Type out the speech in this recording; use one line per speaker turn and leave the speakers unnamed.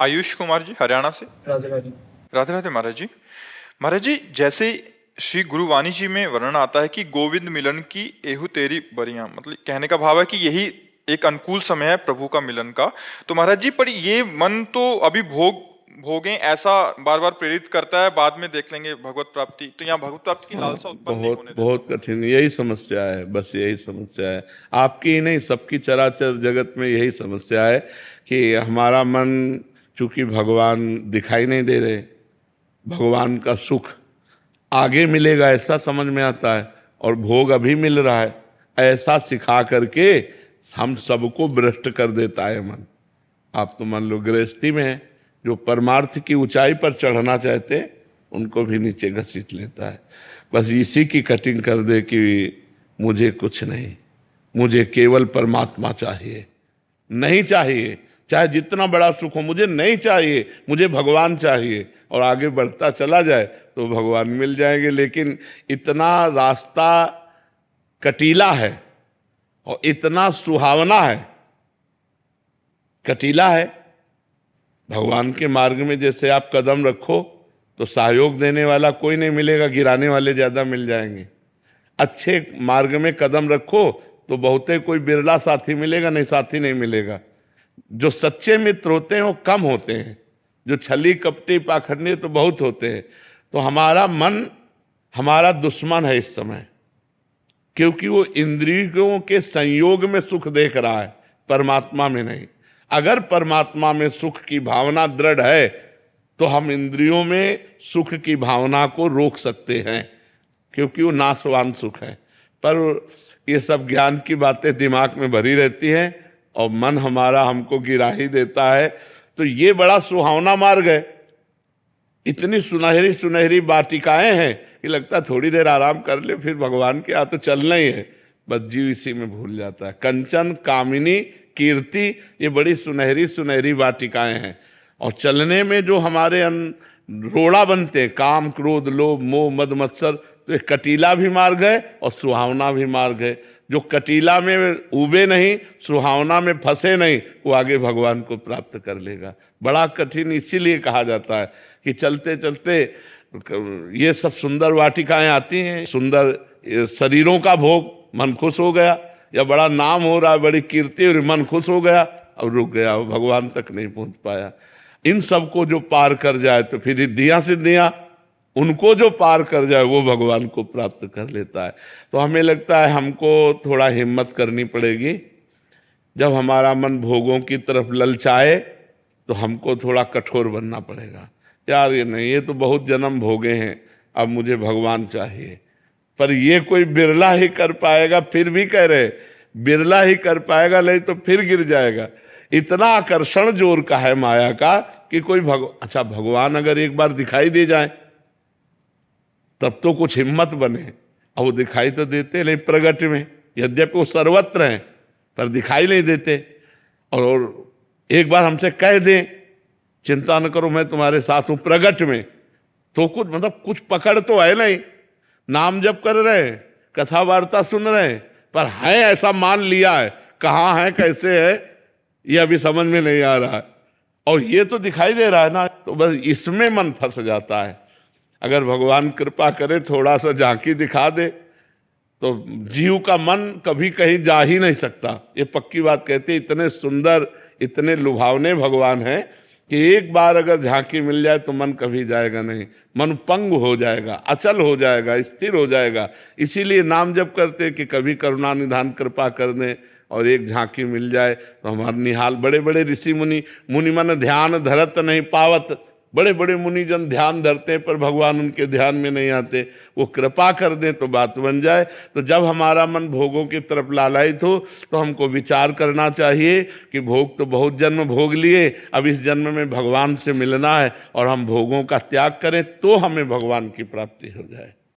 आयुष कुमार जी, हरियाणा से।
राधे राधे।
राधे राधे महाराज जी। महाराज जी, जैसे श्री गुरुवाणी जी में वर्णन आता है कि गोविंद मिलन की एहु तेरी बरियां, मतलब कहने का भाव है कि यही एक अनुकूल समय है प्रभु का मिलन का। तो महाराज जी, पर ये मन तो अभी भोगें ऐसा बार बार प्रेरित करता है, बाद में देख लेंगे भगवत प्राप्ति। तो यहाँ भगवत प्राप्ति की लालसा उत्पन्न नहीं होने
बहुत बहुत कठिन यही समस्या है, बस यही समस्या है। आपकी ही नहीं, सबकी चराचर जगत में यही समस्या है कि हमारा मन चूंकि भगवान दिखाई नहीं दे रहे, भगवान का सुख आगे मिलेगा ऐसा समझ में आता है, और भोग अभी मिल रहा है ऐसा सिखा करके हम सबको भ्रष्ट कर देता है मन। आप तो मान लो गृहस्थी में है, जो परमार्थ की ऊंचाई पर चढ़ना चाहते उनको भी नीचे घसीट लेता है। बस इसी की कटिंग कर दे कि मुझे कुछ नहीं, मुझे केवल परमात्मा चाहिए, नहीं चाहिए चाहे जितना बड़ा सुख हो, मुझे नहीं चाहिए, मुझे भगवान चाहिए, और आगे बढ़ता चला जाए तो भगवान मिल जाएंगे। लेकिन इतना रास्ता कटीला है और इतना सुहावना है, कटीला है। भगवान के मार्ग में जैसे आप कदम रखो तो सहयोग देने वाला कोई नहीं मिलेगा, गिराने वाले ज्यादा मिल जाएंगे। अच्छे मार्ग में कदम रखो तो बहुते कोई बिरला साथी मिलेगा, नहीं साथी नहीं मिलेगा। जो सच्चे मित्र होते हैं वो कम होते हैं, जो छली कपटी पाखंडी तो बहुत होते हैं। तो हमारा मन हमारा दुश्मन है इस समय, क्योंकि वो इंद्रियों के संयोग में सुख देख रहा है, परमात्मा में नहीं। अगर परमात्मा में सुख की भावना दृढ़ है तो हम इंद्रियों में सुख की भावना को रोक सकते हैं, क्योंकि वो नाशवान सुख है। पर ये सब ज्ञान की बातें दिमाग में भरी रहती हैं और मन हमारा हमको गिरा ही देता है। तो ये बड़ा सुहावना मार्ग है, इतनी सुनहरी सुनहरी वाटिकाएं हैं कि लगता है थोड़ी देर आराम कर ले फिर भगवान के हाथ तो चलना ही है। बस जीव इसी में भूल जाता है। कंचन, कामिनी, कीर्ति, ये बड़ी सुनहरी सुनहरी वाटिकाएं हैं, और चलने में जो हमारे रोड़ा बनते हैं, काम, क्रोध, लोभ, मोह, मद, मत्सर, तो एक कटीला भी मार्ग है और सुहावना भी मार्ग है। जो कटीला में उबे नहीं, सुहावना में फंसे नहीं, वो आगे भगवान को प्राप्त कर लेगा। बड़ा कठिन इसीलिए कहा जाता है कि चलते चलते ये सब सुंदर वाटिकाएं आती हैं, सुंदर शरीरों का भोग, मन खुश हो गया, या बड़ा नाम हो रहा है, बड़ी कीर्ति और मन खुश हो गया, अब रुक गया, भगवान तक नहीं पहुंच पाया। इन सब को जो पार कर जाए तो फिर रिद्धियां सिद्धियां, उनको जो पार कर जाए वो भगवान को प्राप्त कर लेता है। तो हमें लगता है हमको थोड़ा हिम्मत करनी पड़ेगी। जब हमारा मन भोगों की तरफ ललचाए तो हमको थोड़ा कठोर बनना पड़ेगा। यार ये नहीं, ये तो बहुत जन्म भोगे हैं, अब मुझे भगवान चाहिए। पर ये कोई बिरला ही कर पाएगा, फिर भी कह रहे बिरला ही कर पाएगा, नहीं तो फिर गिर जाएगा। इतना आकर्षण जोर का है माया का कि कोई अच्छा भगवान अगर एक बार दिखाई दे जाए तब तो कुछ हिम्मत बने। अब वो दिखाई तो देते नहीं प्रगट में, यद्यपि वो सर्वत्र हैं पर दिखाई नहीं देते। और एक बार हमसे कह दें चिंता न करो मैं तुम्हारे साथ हूं प्रगट में, तो कुछ मतलब कुछ पकड़ तो है नहीं। नाम जप कर रहे हैं, कथा वार्ता सुन रहे हैं, पर है ऐसा मान लिया है, कहाँ है कैसे है ये अभी समझ में नहीं आ रहा है। और ये तो दिखाई दे रहा है ना, तो बस इसमें मन फंस जाता है। अगर भगवान कृपा करे थोड़ा सा झांकी दिखा दे तो जीव का मन कभी कहीं जा ही नहीं सकता। ये पक्की बात कहते, इतने सुंदर इतने लुभावने भगवान हैं कि एक बार अगर झांकी मिल जाए तो मन कभी जाएगा नहीं, मन पंग हो जाएगा, अचल हो जाएगा, स्थिर हो जाएगा। इसीलिए नाम जप करते कि कभी करुणा निधान कृपा कर दें और एक झांकी मिल जाए तो हमारा निहाल। बड़े बड़े ऋषि मुनि मन ध्यान धरत नहीं पावत, बड़े बड़े मुनिजन ध्यान धरते हैं पर भगवान उनके ध्यान में नहीं आते। वो कृपा कर दें तो बात बन जाए। तो जब हमारा मन भोगों की तरफ लालायित हो तो हमको विचार करना चाहिए कि भोग तो बहुत जन्म भोग लिए, अब इस जन्म में भगवान से मिलना है और हम भोगों का त्याग करें तो हमें भगवान की प्राप्ति हो जाए।